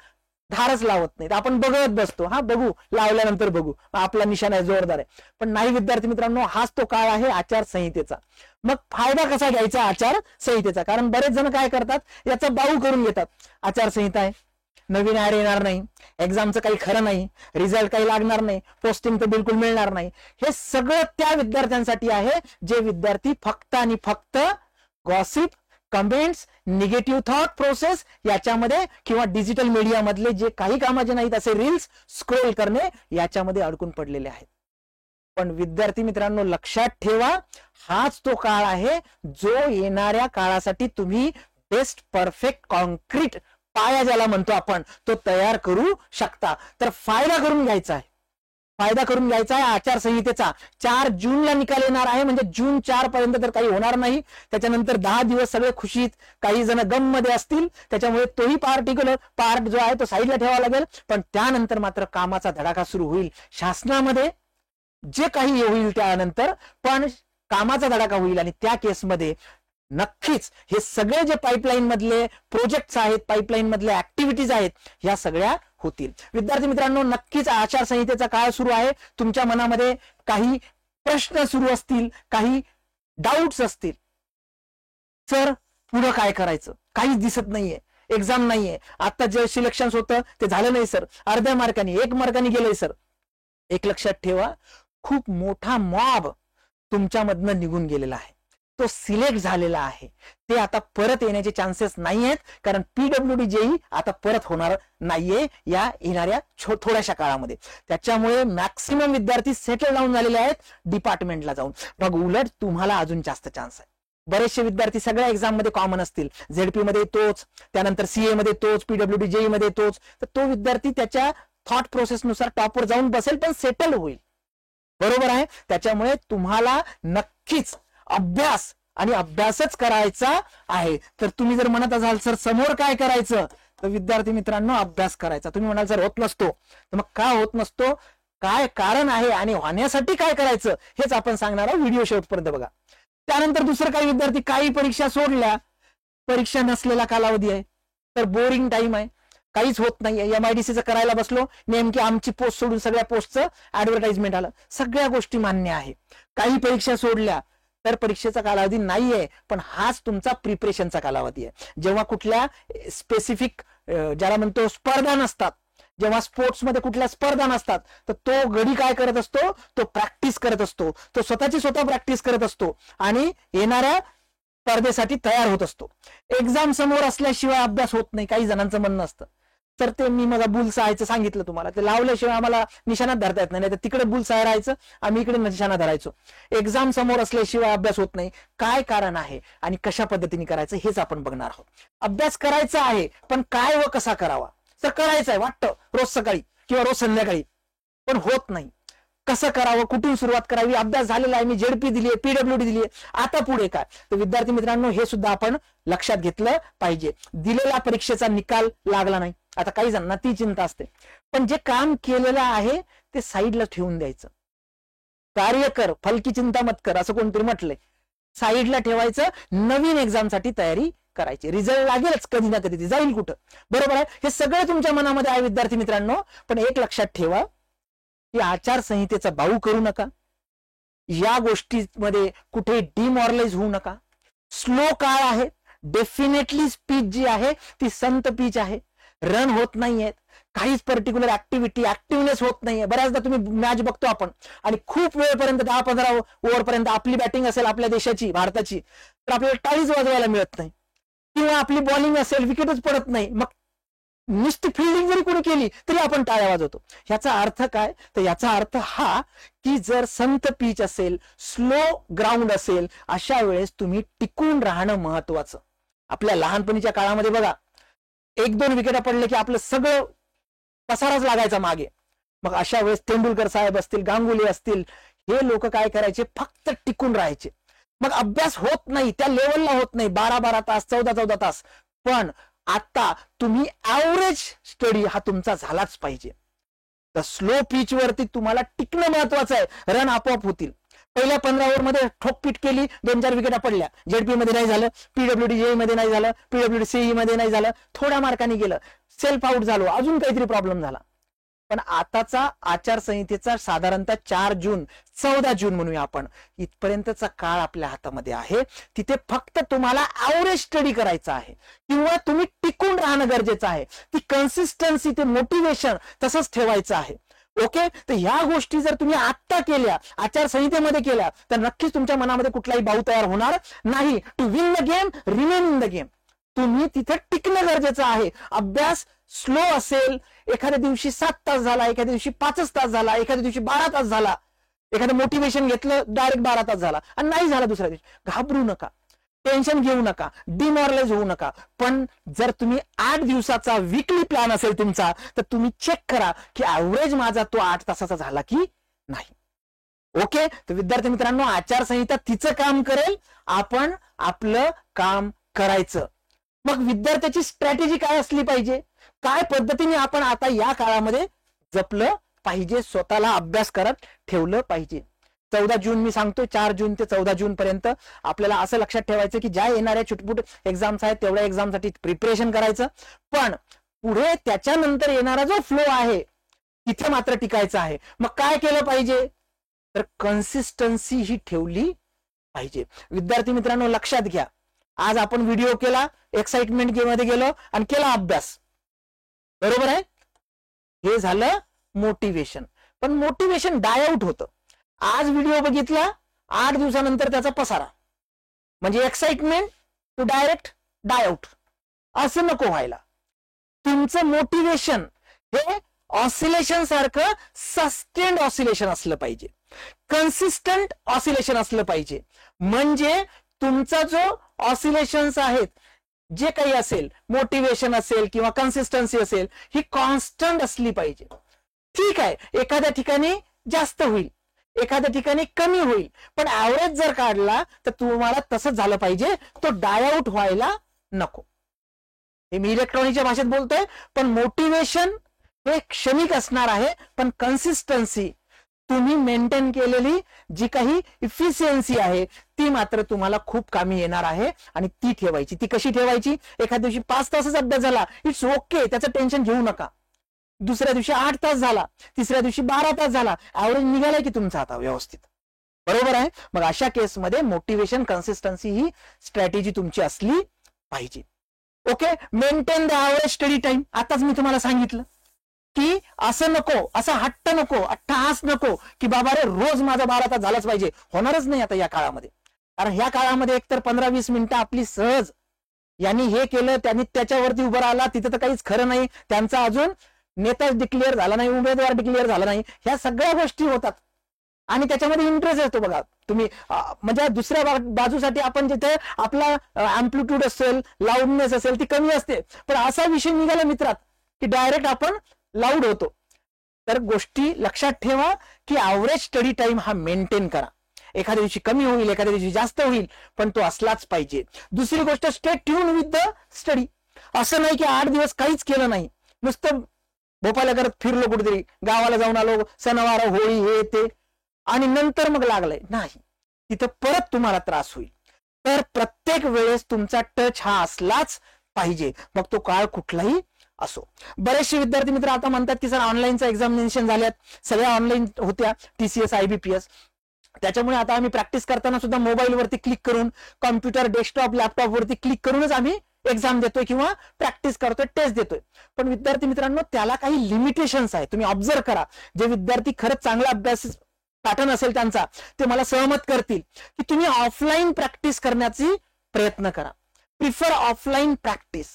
धारच लावत नाही, आपण बघत बसतो. हा बघू, लावल्यानंतर बघू, आपला निशाणा आहे जोरदार आहे. पण नाही विद्यार्थी मित्रांनो, हाच तो काळ आहे आचारसंहितेचा. मग फायदा कसा घ्यायचा आचारसंहितेचा? कारण बरेच जण काय करतात, याचा बाऊ करून घेतात. आचारसंहिता आहे, नवीन ऍड येणार नाही, एक्झामचं काही खरं नाही, रिझल्ट काही लागणार नाही, पोस्टिंग तर बिलकुल मिळणार नाही. हे सगळं त्या विद्यार्थ्यांसाठी आहे जे विद्यार्थी फक्त आणि फक्त gossip, comments, negative thought process याच्यामध्ये किंवा डिजिटल मीडिया मधले जे काही कामाचे नाहीत असे रील्स स्क्रोल करणे याच्यामध्ये अडकून पडलेले आहेत. पण विद्यार्थी मित्रांनो, लक्षात ठेवा, हाच तो काळ आहे जो येणाऱ्या काळासाठी तुम्ही बेस्ट, परफेक्ट, कॉन्क्रीट पाया ज्याला म्हणतो आपण, तो तयार करू शकता. तर फायदा करून घ्यायचा आहे, फायदा करून घ्यायचा आहे आचारसंहितेचा. 4 जूनला निकाल येणार आहे, म्हणजे जून 4 पर्यंत तर काही होणार नाही. त्याच्यानंतर 10 दिवस सगळे खुशीत, काही जण गम मध्ये असतील, त्याच्यामुळे तोही पार्टिक्युलर पार्ट जो आहे तो साईडला ठेवावा लागेल. पण त्यानंतर मात्र कामाचा धडाका सुरू होईल शासनामध्ये, जे काही होईल त्यानंतर, पण कामाचा धडाका होईल. आणि त्या केसमध्ये नक्कीच हे सगळे जे पाईपलाईन मधले प्रोजेक्ट्स आहेत, पाईपलाईन मधले ऍक्टिव्हिटीज आहेत, ह्या सगळ्या होतील. विद्यार्थी मित्रांनो, नक्कीच आचारसंहितेचा काळ सुरू आहे. तुमच्या मनामध्ये काही प्रश्न सुरू असतील, काही डाऊट्स असतील, सर पुढं काय करायचं, काहीच दिसत नाहीये, एक्झाम नाहीये, आता जे सिलेक्शन होतं ते झालं नाही सर, अर्ध्या मार्काने 1 मार्काने गेलंय सर. एक लक्षात ठेवा, खूप मोठा मॉब तुमच्यामधनं निघून गेलेला आहे, तो सिलेक्ट झालेला आहे. ते आता परत येण्याचे चान्सेस नाही आहेत, कारण PWD JEE आता परत होणार नाहीये या येणाऱ्या थोड्याशा काळामध्ये. त्याच्यामुळे मॅक्सिमम विद्यार्थी सेटल डाऊन झालेले आहेत डिपार्टमेंटला जाऊन. मग उलट तुम्हाला अजून जास्त चान्स आहे. बरेचसे विद्यार्थी सगळ्या एक्झाम मध्ये कॉमन असतील, ZP मध्ये तोच, त्यानंतर CA मध्ये तोच, PWD JEE मध्ये तोच. तर तो विद्यार्थी त्याच्या थॉट प्रोसेसनुसार टॉपवर जाऊन बसेल, पण सेटल होईल. बरोबर आहे. त्याच्यामुळे तुम्हाला नक्कीच अभ्यास आणि अभ्यासच करायचा आहे. तर तुम्ही जर म्हणत असाल सर समोर काय करायचं, तर विद्यार्थी मित्रांनो अभ्यास करायचा. तुम्ही म्हणाल सर होत नसतो, तर मग का होत नसतो, काय कारण आहे आणि होण्यासाठी काय करायचं हेच आपण सांगणार आहोत. व्हिडिओ शेवटपर्यंत बघा. त्यानंतर दुसरं काही विद्यार्थी काही परीक्षा सोडल्या, परीक्षा नसलेला कालावधी आहे, तर बोरिंग टाइम आहे, काहीच होत नाहीये. MIDCचं करायला बसलो, नेमकी आमची पोस्ट सोडून सगळ्या पोस्टचं ऍडव्हर्टाइजमेंट आलं. सगळ्या गोष्टी मान्य आहे. काही परीक्षा सोडल्या तर परीक्षेचा कालावधी नाहीये, पण हाच तुमचा प्रिपरेशनचा कालावधी आहे. जेव्हा कुठल्या स्पेसिफिक ज्याला म्हणतो स्पर्धा नसतात, जेव्हा स्पोर्ट्समध्ये कुठल्या स्पर्धा नसतात तर तो गडी काय करत असतो, तो प्रॅक्टिस करत असतो, तो स्वतः प्रॅक्टिस करत असतो आणि येणाऱ्या स्पर्धेसाठी तयार होत असतो. एक्झाम समोर असल्याशिवाय अभ्यास होत नाही, काही जणांचं म्हणणं असतं. तर ते मी मला बुल्स आयचं सांगितलं तुम्हाला, ते लावल्याशिवाय आम्हाला निशाणात धरता येत नाही, तर तिकडे बुल्स आय राहायचं, आम्ही इकडे निशाणा धरायचो. एक्झाम समोर असल्याशिवाय अभ्यास होत नाही. काय कारण आहे आणि कशा पद्धतीने करायचं हेच आपण बघणार आहोत. अभ्यास करायचा आहे, पण काय व कसा करावा. तर करायचं आहे वाटतं रोज सकाळी किंवा रोज संध्याकाळी, पण होत नाही. कसं करावं, कुठून सुरुवात करावी. अभ्यास झालेला आहे, मी झेडपी दिली आहे, पीडब्ल्यूडी दिली आहे, आता पुढे काय. तर विद्यार्थी मित्रांनो, हे सुद्धा आपण लक्षात घेतलं पाहिजे. दिलेला परीक्षेचा निकाल लागला नाही, आता काही जणांना ती चिंता असते, पण जे काम केलेलं आहे ते साईडला ठेवून द्यायचं. कार्य कर, फलकी चिंता मत कर, असं कोणतरी म्हटलंय. साईडला ठेवायचं, नवीन एक्झामसाठी तयारी करायची. रिझल्ट लागेलच कधी ना कधी, जाईल कुठं, बरोबर आहे. हे सगळं तुमच्या मनामध्ये आहे विद्यार्थी मित्रांनो, पण एक लक्षात ठेवा की आचारसंहितेचा बाऊ करू नका. या गोष्टीमध्ये कुठे डिमॉरलाइज होऊ नका. स्लो काळ आहे, डेफिनेटली स्पीच जी आहे ती संत पीच आहे. रन होत नाहीयेत, काहीच पर्टिक्युलर ऍक्टिव्हनेस होत नाहीये. बऱ्याचदा तुम्ही मॅच बघतो आपण आणि खूप वेळपर्यंत 10-15 ओव्हरपर्यंत आपली बॅटिंग असेल आपल्या देशाची, भारताची, तर आपल्याला टाळीच वाजवायला मिळत नाही, किंवा आपली बॉलिंग असेल विकेटच पडत नाही, मग नुसती फिल्डिंग जरी कोणी केली तरी आपण टाळ्या वाजवतो. याचा अर्थ काय, तर याचा अर्थ हा की जर संत पीच असेल, स्लो ग्राउंड असेल, अशा वेळेस तुम्ही टिकून राहणं महत्वाचं. आपल्या लहानपणीच्या काळामध्ये बघा, 1-2 विकेट पडले की आपलं सगळं पसाराच लागायचा मागे. मग अशा वेळेस तेंडुलकर साहेब असतील, गांगुली असतील, हे लोक काय करायचे, फक्त टिकून राहायचे. मग अभ्यास होत नाही, त्या लेवलला होत नाही, 12-12 तास, 14-14 तास. पण आता तुम्ही ऍव्हरेज स्टडी हा तुमचा झालाच पाहिजे. तर स्लो पिच वरती तुम्हाला टिकणं महत्वाचं आहे. रन आपोआप होतील. पहिल्या 15 ओव्हरमध्ये ठोकपीट केली, 2-4 विकेटा पडल्या, झेडपी मध्ये नाही झालं, पीडब्ल्यूडी जेई मध्ये नाही झालं, पीडब्ल्यूडी सीई मध्ये नाही झालं, थोड्या मार्काने गेलं, सेल्फ आउट झालो, अजून काहीतरी प्रॉब्लेम झाला. पण आताचा आचारसंहितेचा साधारणतः 4 जून 14 जून म्हणूया आपण, इथपर्यंतचा काळ आपल्या हातामध्ये आहे. तिथे फक्त तुम्हाला ऍव्हरेज स्टडी करायचा आहे किंवा तुम्ही टिकून राहणं गरजेचं आहे. ती कन्सिस्टन्सी, ते मोटिवेशन तसंच ठेवायचं आहे. ओके, तर ह्या गोष्टी जर तुम्ही आत्ता केल्या, आचारसंहितेमध्ये केल्या, तर नक्कीच तुमच्या मनामध्ये कुठलाही बाऊ तयार होणार नाही. To win the game, remain in the game. तुम्ही तिथे टिकणं गरजेचं आहे. अभ्यास स्लो असेल, एखाद्या दिवशी 7 तास झाला, एखाद्या दिवशी 5 तास झाला, एखाद्या दिवशी 12 तास झाला, एखादं मोटिवेशन घेतलं डायरेक्ट 12 तास झाला आणि नाही झाला दुसऱ्या दिवशी, घाबरू नका, टेन्शन घेऊ नका, डिमॉरलाइज होऊ नका. पण जर तुम्ही 8 दिवसाचा वीकली प्लॅन असेल तुमचा, तर तुम्ही चेक करा की ऍव्हरेज माझा तो 8 तासाचा झाला की नाही. ओके, तर विद्यार्थी मित्रांनो, आचारसंहिता तिचं काम करेल, आपण आपलं काम करायचं. मग विद्यार्थ्याची स्ट्रॅटेजी काय असली पाहिजे, काय पद्धतीने आपण आता या काळामध्ये जपलं पाहिजे, स्वतःला अभ्यास करत ठेवलं पाहिजे. 14 जून मी सांगतोय, 4 जून ते 14 जून पर्यंत आपल्याला असं लक्षात ठेवायचं की ज्या येणाऱ्या छुटपुट एक्झाम्स आहेत तेवढ्या एक्झामसाठी प्रिपरेशन करायचं. पण पुढे त्याच्यानंतर येणारा जो फ्लो आहे तिथे मात्र टिकायचं आहे. मग काय केलं पाहिजे, तर कन्सिस्टन्सी ही ठेवली पाहिजे. विद्यार्थी मित्रांनो, लक्षात घ्या, आज आपण व्हिडिओ केला, एक्साइटमेंट मध्ये गेलो आणि केला अभ्यास, बरोबर आहे, हे झालं मोटिवेशन. पण मोटिवेशन डाय आउट होतं. आज व्हिडिओ बघितला, 8 दिवसानंतर त्याचा पसारा, म्हणजे excitement to direct die out, असं नको व्हायला. तुमचं मोटिवेशन हे ऑसिलेशन सारखं सस्टेन्ड ऑसिलेशन असलं पाहिजे, कन्सिस्टंट ऑसिलेशन असलं पाहिजे. म्हणजे तुमचा जो ऑसिलेशन्स आहेत, जे काही असेल, मोटिवेशन असेल किंवा कन्सिस्टन्सी असेल, ही कॉन्स्टंट असली पाहिजे. ठीक आहे, एखाद्या ठिकाणी जास्त होईल, एखाद्या ठिकाणी कमी होईल, पण ऍव्हरेज जर काढला तर तुम्हाला तसंच झालं पाहिजे, तो डाय आउट व्हायला नको. हे मी इलेक्ट्रॉनिकच्या भाषेत बोलतोय, पण मोटिवेशन हे क्षणिक असणार आहे, पण कन्सिस्टन्सी, तुम्ही मेंटेन केलेली जी काही इफिशियन्सी आहे ती मात्र तुम्हाला खूप कामी येणार आहे आणि ती ठेवायची. ती कशी ठेवायची, एखाद्या दिवशी 5 तासच अभ्यास झाला, इट्स ओके, त्याचं टेन्शन घेऊ नका. दुसऱ्या दिवशी 8 तास झाला, तिसऱ्या दिवशी 12 तास झाला, ऍव्हरेज निघालाय की तुमचा आता व्यवस्थित, बरोबर आहे. मग अशा केसमध्ये मोटिवेशन, कन्सिस्टन्सी ही स्ट्रॅटेजी तुमची असली पाहिजे. Okay, maintain the average study time, आताच मी तुम्हाला सांगितलं की असं नको, असा हट्ट नको, अट्टहास नको की बाबा रे रोज माझा 12 तास झालाच पाहिजे. होणारच नाही आता या काळामध्ये. कारण ह्या काळामध्ये एकतर 15-20 मिनिटं आपली सहज, यांनी हे केलं त्यांनी त्याच्यावरती उभं राहिला, तिथं तर काहीच खरं नाही, त्यांचा अजून नेताच डिक्लेअर झाला नाही, उमेदवार डिक्लेअर झाला नाही, ह्या सगळ्या गोष्टी होतात आणि त्याच्यामध्ये इंटरेस्ट असतो. बघा तुम्ही म्हणजे दुसऱ्या बाजूसाठी आपण जिथे आपला अँप्लिट्यूड असेल, लाऊडनेस असेल ती कमी असते, पण असा विषय निघाला मित्रात की डायरेक्ट आपण लाऊड होतो. तर गोष्टी लक्षात ठेवा की ॲव्हरेज स्टडी टाइम हा मेंटेन करा. एखाद्या दिवशी कमी होईल, एखाद्या दिवशी जास्त होईल, पण तो असलाच पाहिजे. दुसरी गोष्ट, stay tune with the study. असं नाही की 8 दिवस काहीच केलं नाही, नुसतं भोपाळला करत फिरलो, कुठेतरी गावाला जाऊन आलो, सणवार होळी हे ते, आणि नंतर मग लागलंय नाही, तिथं परत तुम्हाला त्रास होईल. तर प्रत्येक वेळेस तुमचा टच हा असलाच पाहिजे, मग तो काळ कुठलाही असो. बरेचसे विद्यार्थी मित्र आता म्हणतात की सर ऑनलाईनचं एक्झामिनेशन झाल्यात, सगळ्या ऑनलाईन होत्या, TCS IBPS, त्याच्यामुळे आता आम्ही प्रॅक्टिस करताना सुद्धा मोबाईलवरती क्लिक करून, कॉम्प्युटर डेस्कटॉप लॅपटॉपवरती क्लिक करूनच आम्ही एक्झाम देतोय किंवा प्रॅक्टिस करतोय, टेस्ट देतोय. पण विद्यार्थी मित्रांनो त्याला काही लिमिटेशन्स आहे, तुम्ही ऑब्झर्व करा. जे विद्यार्थी खरंच चांगला अभ्यास पॅटर्न असेल त्यांचा, ते मला सहमत करतील की तुम्ही ऑफलाईन प्रॅक्टिस करण्याची प्रयत्न करा. प्रिफर ऑफलाईन प्रॅक्टिस,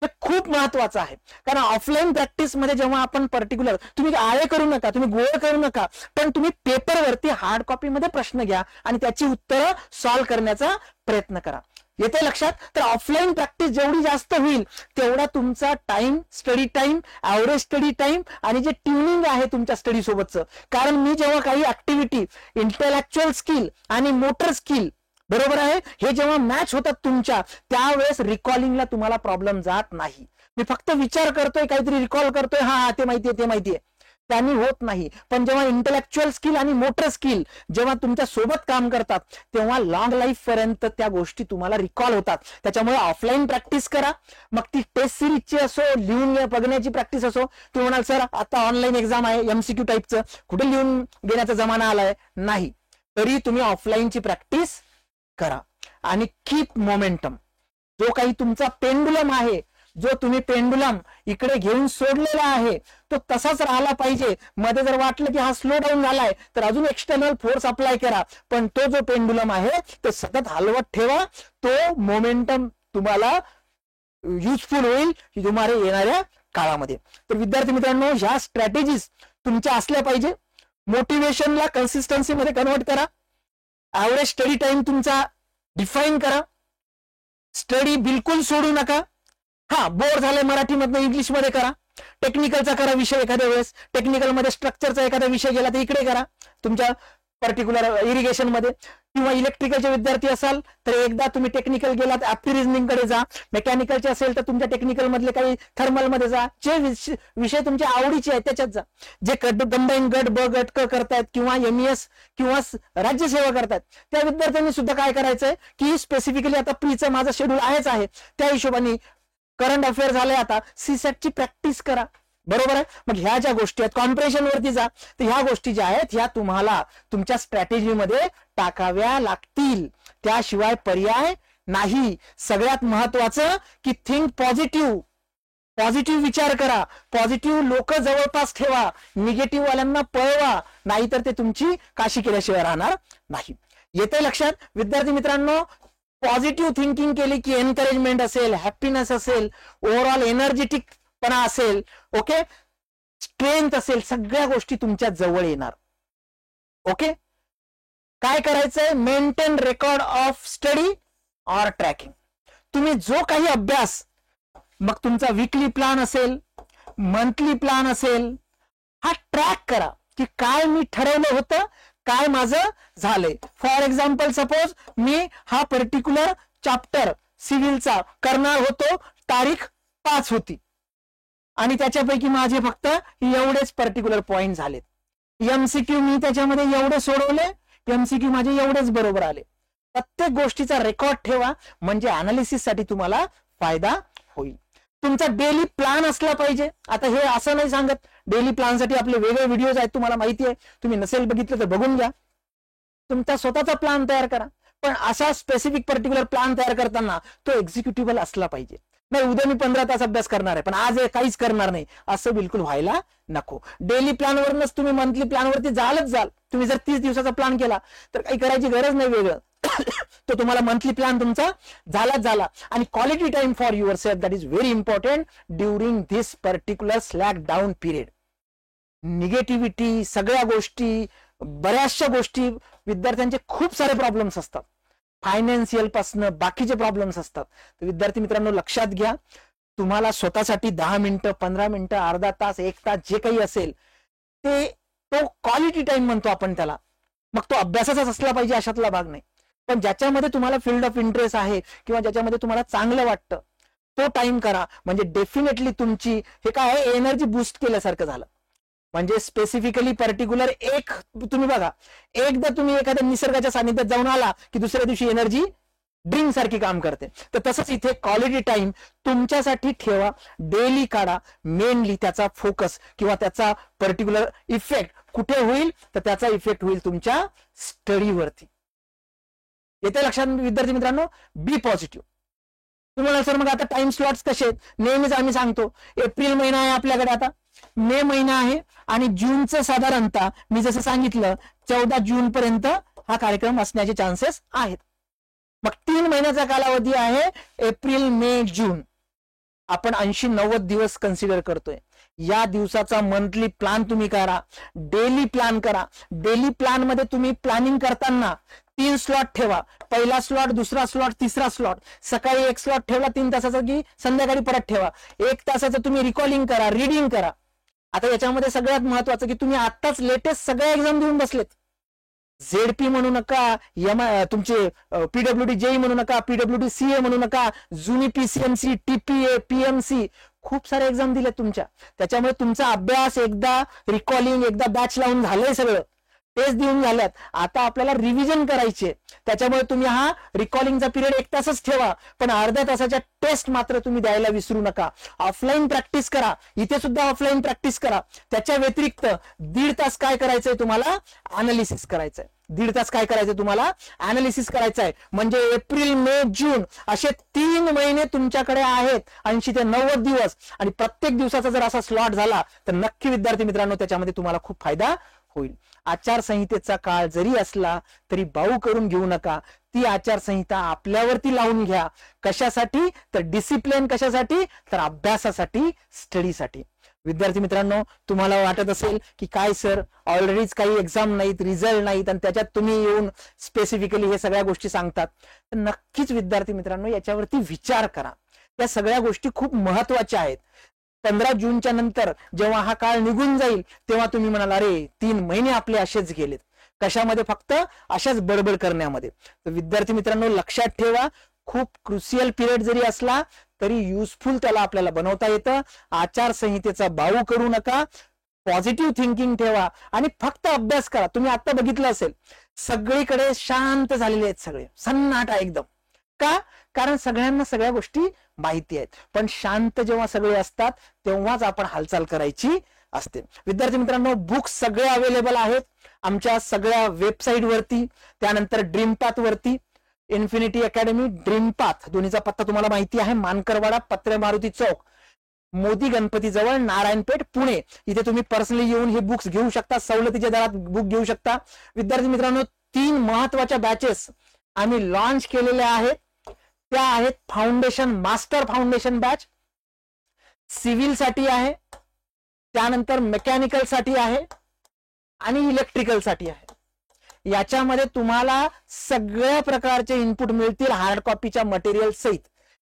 हे खूप महत्वाचं आहे. कारण ऑफलाईन प्रॅक्टिस मध्ये जेव्हा आपण पर्टिक्युलर, तुम्ही आळे करू नका, तुम्ही गोळ करू नका, पण तुम्ही पेपरवरती हार्ड कॉपीमध्ये प्रश्न घ्या आणि त्याची उत्तरं सॉल्व्ह करण्याचा प्रयत्न करा. येते लक्षात? तर ऑफलाईन प्रॅक्टिस जेवढी जास्त होईल तेवढा तुमचा time, study time, average study time आणि जे ट्युनिंग आहे तुमच्या स्टडी सोबतचं, कारण मी जेव्हा काही ऍक्टिव्हिटी, इंटेलेक्च्युअल स्किल आणि मोटर स्किल, बरोबर आहे, हे जेव्हा मॅच होतात तुमच्या, त्यावेळेस रिकॉलिंगला तुम्हाला प्रॉब्लेम जात नाही. मी फक्त विचार करतोय, काहीतरी रिकॉल करतोय, हा ते माहितीये, ते माहितीये, त्यांनी होत नाही. पण जेव्हा इंटेलेक्च्युअल स्किल आणि मोटर स्किल जेव्हा तुमच्या सोबत काम करतात, तेव्हा लॉंग लाईफ पर्यंत त्या गोष्टी तुम्हाला रिकॉल होतात. त्याच्यामुळे ऑफलाईन प्रॅक्टिस करा, मग ती टेस्ट सिरीजची असो, लिहून बघण्याची प्रॅक्टिस असो. तुम्ही म्हणाल सर आता ऑनलाईन एक्झाम आहे, MCQ टाईपचं, कुठे लिहून घेण्याचा जमाना आलाय, नाही, तरी तुम्ही ऑफलाईनची प्रॅक्टिस करा आणि कीप मोमेंटम. जो काही तुमचा पेंडुलम आहे, जो तुम्ही पेंडुलम इकडे घेऊन सोडलेला आहे, तो तसाच राहिला पाहिजे. मध्ये जर वाटलं की हा स्लो डाऊन झालाय तर अजून एक्सटर्नल फोर्स अप्लाय करा, पण तो जो पेंडुलम आहे तो सतत हलवत ठेवा. तो मोमेंटम तुम्हाला युजफुल होईल तुम्हाला येणाऱ्या काळामध्ये. तर विद्यार्थी मित्रांनो, ह्या स्ट्रॅटेजीज तुमच्या असल्या पाहिजे. मोटिवेशनला कन्सिस्टन्सी मध्ये कन्वर्ट करा. ॲव्हरेज स्टडी टाइम तुमचा डिफाईन करा. स्टडी बिलकुल सोडू नका. हा, बोर झालंय मराठीमधनं इंग्लिशमध्ये करा. टेक्निकलचा करा विषय, एखाद्या वेळेस टेक्निकलमध्ये स्ट्रक्चरचा एखादा विषय गेला तर इकडे करा तुमच्या पर्टिक्युलर इरिगेशन मध्ये. किंवा इलेक्ट्रिकलचे विद्यार्थी असाल तर एकदा तुम्ही टेक्निकल गेलात, ऍप्टी रिझनिंग कडे जा. मेकॅनिकलचे असेल तर तुमच्या टेक्निकल मधले काही थर्मल मध्ये जा. जे विषय तुमच्या आवडीचे आहेत त्याच्यात जा. जे कंबाईन गट, ब गट, क करतायत किंवा MES किंवा राज्यसेवा करतायत, त्या विद्यार्थ्यांनी सुद्धा काय करायचंय की स्पेसिफिकली आता प्रीचं माझं शेड्यूल आहेच आहे, त्या हिशोबाने करंट अफेअर झाले, आता CSAT प्रॅक्टिस करा. बरोबर आहे. मग ह्या ज्या गोष्टी आहेत, कॉम्प्रेशन वरती जा. तर ह्या गोष्टी ज्या आहेत ह्या तुम्हाला तुमच्या स्ट्रॅटेजीमध्ये टाकाव्या लागतील, त्याशिवाय पर्याय नाही. सगळ्यात महत्वाचं की थिंक पॉझिटिव्ह. पॉझिटिव्ह विचार करा, पॉझिटिव्ह लोक जवळपास ठेवा, निगेटिव्ह वाल्यांना पळवा, नाहीतर ते तुमची काशी केल्याशिवाय राहणार नाही. येते लक्षात? विद्यार्थी मित्रांनो, पॉझिटिव्ह थिंकिंग केली की एनकरेजमेंट असेल, हॅपीनेस असेल, ओव्हरऑल एनर्जेटिकपणा असेल, ओके, स्ट्रेंथ असेल, सगळ्या गोष्टी तुमच्या जवळ येणार. ओके, काय करायचंय? Maintain record of study or tracking. तुम्ही जो काही अभ्यास, मग तुमचा वीकली प्लॅन असेल, मंथली प्लॅन असेल, हा ट्रॅक करा की काय मी ठरवलं होतं, काय माझं झालंय. फॉर एक्झाम्पल, सपोज मी हा पर्टिक्युलर चॅप्टर सिव्हिलचा करणार होतो, तारीख 5 होती आणि त्याच्यापैकी माझे फक्त एवढेच पर्टिक्युलर पॉइंट झालेत. MCQ मी त्याच्यामध्ये एवढे सोडवले, MCQ माझे एवढेच बरोबर आले. प्रत्येक गोष्टीचा रेकॉर्ड ठेवा, म्हणजे अनालिसिस साठी तुम्हाला फायदा होईल. तुमचा डेली प्लॅन असला पाहिजे. आता हे असं नाही सांगत, डेली प्लॅन साठी आपले वेगळे व्हिडिओज आहेत, तुम्हाला माहिती आहे, तुम्ही नसेल बघितलं तर बघून घ्या. तुमचा स्वतःचा प्लॅन तयार करा, पण असा स्पेसिफिक पर्टिक्युलर प्लॅन तयार करताना तो एक्झिक्युटिव्हल असला पाहिजे. नाही उद्या मी 15 तास अभ्यास करणार आहे पण आज काहीच करणार नाही, असं बिलकुल व्हायला नको. डेली प्लॅनवरच तुम्ही मंथली प्लॅनवरती जालच जाल. तुम्ही जर 30 दिवसाचा प्लॅन केला तर काही करायची गरज नाही वेगळं. तो तुम्हाला मंथली प्लॅन तुमचा झालाच झाला. आणि quality time for your self, that is very important during this particular slack down period. Negativity, सगळ्या गोष्टी, बऱ्याचशा गोष्टी, विद्यार्थ्यांचे खूप सारे प्रॉब्लेम्स असतात, फायनान्शियल पासनं बाकीचे प्रॉब्लेम्स असतात. तर विद्यार्थी मित्रांनो लक्षात घ्या, तुम्हाला स्वतःसाठी 10 मिनिटं, 15 मिनिटं, अर्धा तास, 1 तास जे काही असेल ते, तो क्वालिटी टाइम म्हणतो आपण त्याला. मग तो अभ्यासाचाच असला पाहिजे अशातला भाग नाही, पण ज्याच्यामध्ये तुम्हाला फील्ड ऑफ इंटरेस्ट आहे किंवा ज्याच्यामध्ये तुम्हाला चांगलं वाटतं तो टाइम करा. म्हणजे डेफिनेटली तुमची हे काय आहे, एनर्जी बूस्ट केल्यासारखं झालं. म्हणजे स्पेसिफिकली पर्टिक्युलर एक, तुम्ही बघा, एकदा तुम्ही एखाद्या निसर्गाच्या सानिध्यात जाऊन आला की दुसऱ्या दिवशी एनर्जी ड्रिंक सारखी काम करते. तर तसंच इथे क्वालिटी टाइम तुमच्यासाठी ठेवा, डेली काढा. मेनली त्याचा फोकस किंवा त्याचा पर्टिक्युलर इफेक्ट कुठे होईल, तर त्याचा इफेक्ट होईल तुमच्या स्टडीवरती. येते लक्षात विद्यार्थी मित्रांनो? Be positive. तुम्हाला सर मग आता टाइम स्लॉट्स कसे आहेत? नेहमीच आम्ही सांगतो, एप्रिल महिना आहे आपल्याकडे, आता मे महिना आहे आणि जूनचं साधारणतः मी जसं सांगितलं 14 जून पर्यंत हा कार्यक्रम असण्याचे चान्सेस आहेत. मग 3 महिन्याचा कालावधी आहे, एप्रिल मे जून. आपण 80-90 दिवस कन्सिडर करतोय. या दिवसाचा मंथली प्लॅन तुम्ही करा, डेली प्लॅन करा. डेली प्लॅन मध्ये तुम्ही प्लॅनिंग करताना 3 स्लॉट ठेवा. पहिला स्लॉट, दुसरा स्लॉट, तिसरा स्लॉट. सकाळी 1 स्लॉट ठेवला 3 तासाचा की संध्याकाळी परत ठेवा. 1 तासाचं तुम्ही रिकॉलिंग करा, रीडिंग करा. आता याच्यामध्ये सगळ्यात महत्वाचं की तुम्ही आत्ताच लेटेस्ट सगळ्या एक्झाम देऊन बसलेत. झेडपी म्हणू नका, तुमचे पीडब्ल्यूडी जेई म्हणू नका, पीडब्ल्यूडी सीए म्हणू नका, जुनी पीसीएमसी, टीपीए, पीएमसी, खूप सारे एक्झाम दिलेत तुमच्या. त्याच्यामुळे तुमचा अभ्यास एकदा रिकॉलिंग, एकदा बॅच लावून झालंय, सगळं टेस्ट देऊन झाल्यात. आता आपल्याला रिव्हिजन करायचे. त्याच्यामुळे तुम्ही हा रिकॉलिंगचा पिरियड 1 तासच ठेवा, पण अर्ध्या तासाच्या टेस्ट मात्र तुम्ही द्यायला विसरू नका. ऑफलाईन प्रॅक्टिस करा, इथे सुद्धा ऑफलाईन प्रॅक्टिस करा. त्याच्या व्यतिरिक्त 1.5 तास काय करायचंय तुम्हाला? अनालिसिस करायचंय. 1.5 तास काय करायचंय तुम्हाला? अनालिसिस करायचंय. म्हणजे एप्रिल, मे, जून असे 3 महिने तुमच्याकडे आहेत, 80 ते 90 दिवस. आणि प्रत्येक दिवसाचा जर असा स्लॉट झाला तर नक्की विद्यार्थी मित्रांनो त्याच्यामध्ये तुम्हाला खूप फायदा होईल. आचारसंहितेचा काळ जरी असला तरी बाऊ करून घेऊ नका. ती आचारसंहिता आपल्यावरती लावून घ्या. कशासाठी? तर डिसिप्लिन. कशासाठी? तर अभ्यासासाठी, स्टडीसाठी. विद्यार्थी मित्रांनो, तुम्हाला वाटत असेल की काय सर ऑलरेडीच काही एक्झाम नाहीत, रिझल्ट नाहीत आणि त्याच्यात तुम्ही येऊन स्पेसिफिकली हे सगळ्या गोष्टी सांगतात, तर नक्कीच विद्यार्थी मित्रांनो याच्यावरती विचार करा. या सगळ्या गोष्टी खूप महत्वाच्या आहेत. 15 जूनच्या नंतर जेव्हा हा काळ निघून जाईल तेव्हा तुम्ही म्हणाल अरे 3 महिने आपले असेच गेलेत. कशामध्ये? फक्त अशाच बडबड करण्यामध्ये. तर विद्यार्थी मित्रांनो लक्षात ठेवा, खूप क्रुशियल पिरियड जरी असला तरी युजफुल त्याला आपल्याला बनवता येतं. आचारसंहितेचा बाऊ करू नका, पॉझिटिव्ह थिंकिंग ठेवा आणि फक्त अभ्यास करा. तुम्ही आता बघितलं असेल सगळीकडे शांत झालेले आहेत, सगळे सन्नाटा एकदम. का? कारण सगळ्यांना सगळ्या गोष्टी माहिती आहेत. पण शांत जेव्हा सगळे असतात तेव्हाच आपण हालचाल करायची असते. विद्यार्थी मित्रांनो, बुक्स सगळे अवेलेबल आहेत आमच्या सगळ्या वेबसाईट वरती, त्यानंतर ड्रीमपाथ वरती. इन्फिनिटी अकॅडमी, ड्रीमपाथ दोन्हीचा पत्ता तुम्हाला माहिती आहे. मानकरवाडा, पत्रे मारुती चौक, मोदी गणपती जवळ, नारायणपेठ, पुणे. इथे तुम्ही पर्सनली येऊन हे बुक्स घेऊ शकता, सवलतीच्या दरात बुक घेऊ शकता. विद्यार्थी मित्रांनो, 3 महत्वाच्या बॅचेस आम्ही लॉन्च केलेल्या आहेत. त्या आहेत foundation, master foundation batch civil साठी आहे, त्यानंतर मेकॅनिकल साठी आहे आणि इलेक्ट्रिकल साठी आहे. याच्यामध्ये तुम्हाला सगळ्या प्रकारचे इनपुट मिळतील हार्ड कॉपीच्या मटेरियल सहित.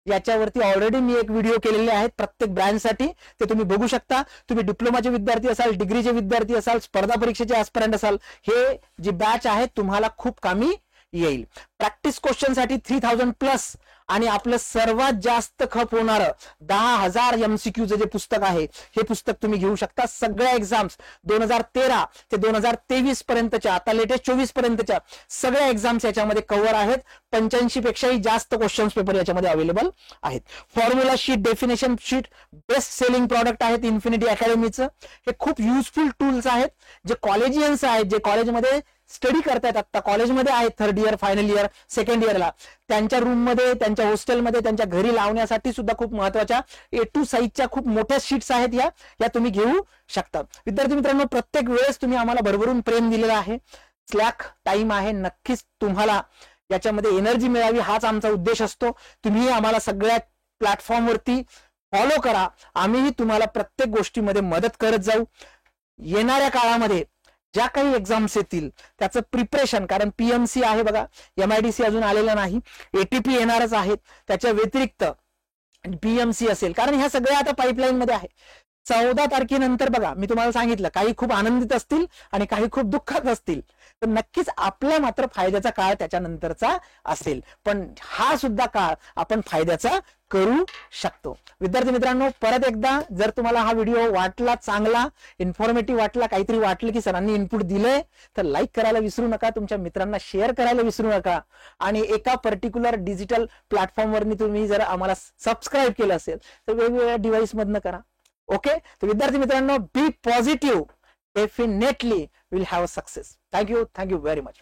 याच्यावरती ऑलरेडी मी एक व्हिडिओ केलेले आहेत प्रत्येक ब्रँडसाठी, ते तुम्ही बघू शकता. तुम्ही डिप्लोमाचे विद्यार्थी असाल, डिग्रीचे विद्यार्थी असाल, स्पर्धा परीक्षेचे ऍस्पिरंट असाल, हे जी बॅच आहे तुम्हाला खूप कामी येईल. प्रॅक्टिस क्वेश्चन साठी 3000+ आणि आपलं सर्वात जास्त खप होणारं 10,000 MCQचं जे पुस्तक आहे हे पुस्तक तुम्ही घेऊ शकता. सगळ्या एक्झाम्स 2013 ते 2023 पर्यंतच्या, आता लेटेस्ट 24 पर्यंतच्या सगळ्या एक्झाम्स याच्यामध्ये कव्हर आहेत. 85 पेक्षाही जास्त क्वेश्चन्स पेपर याच्यामध्ये अवेलेबल आहेत. Formula sheet, definition sheet best selling product आहेत इन्फिनिटी अकॅडमीचं. हे खूप युजफुल टूल्स आहेत जे कॉलेजियन्स आहेत, जे कॉलेजमध्ये स्टडी करतायत, आता कॉलेजमध्ये आहेत, third year, final year, second इयरला, त्यांच्या रूममध्ये, त्यांच्या हॉस्टेलमध्ये, त्यांच्या घरी लावण्यासाठी सुद्धा खूप महत्वाच्या A2 साईजच्या खूप मोठ्या शीट्स आहेत, या तुम्ही घेऊ शकता. विद्यार्थी मित्रांनो, प्रत्येक वेळेस तुम्ही आम्हाला भरभरून प्रेम दिलेलं आहे. स्लॅक टाइम आहे, नक्कीच तुम्हाला याच्यामध्ये एनर्जी मिळावी हाच आमचा उद्देश असतो. तुम्ही आम्हाला सगळ्या प्लॅटफॉर्मवरती फॉलो करा, आम्हीही तुम्हाला प्रत्येक गोष्टीमध्ये मदत करत जाऊ. येणाऱ्या काळामध्ये ज्या काही एक्झाम्स येतील त्याचं प्रिपरेशन, कारण PMC आहे बघा, MIDC अजून आलेला नाही, ATP येणारच आहेत, त्याच्या व्यतिरिक्त PMC असेल, कारण ह्या सगळ्या आता पाईपलाईन मध्ये आहे. 14 तारखेनंतर बघा, मी तुम्हाला सांगितलं, काही खूप आनंदित असतील आणि काही खूप दुःखात असतील, तर नक्कीच आपला मात्र फायद्याचा काळ त्याच्यानंतरचा असेल, पण हा सुद्धा काळ आपण फायद्याचा करू शकतो. विद्यार्थी मित्रांनो, परत एकदा जर तुम्हाला हा व्हिडिओ वाटला, चांगला इन्फॉर्मेटिव्ह वाटला, काहीतरी वाटलं की सरांनी इनपुट दिलंय, तर लाईक करायला विसरू नका, तुमच्या मित्रांना शेअर करायला विसरू नका, आणि एका पर्टिक्युलर डिजिटल प्लॅटफॉर्मवरनी तुम्ही जर आम्हाला सबस्क्राईब केलं असेल तर वेगवेगळ्या डिव्हाइस मधनं करा. ओके, तर विद्यार्थी मित्रांनो, be positive, definitely will have a success. Thank you very much.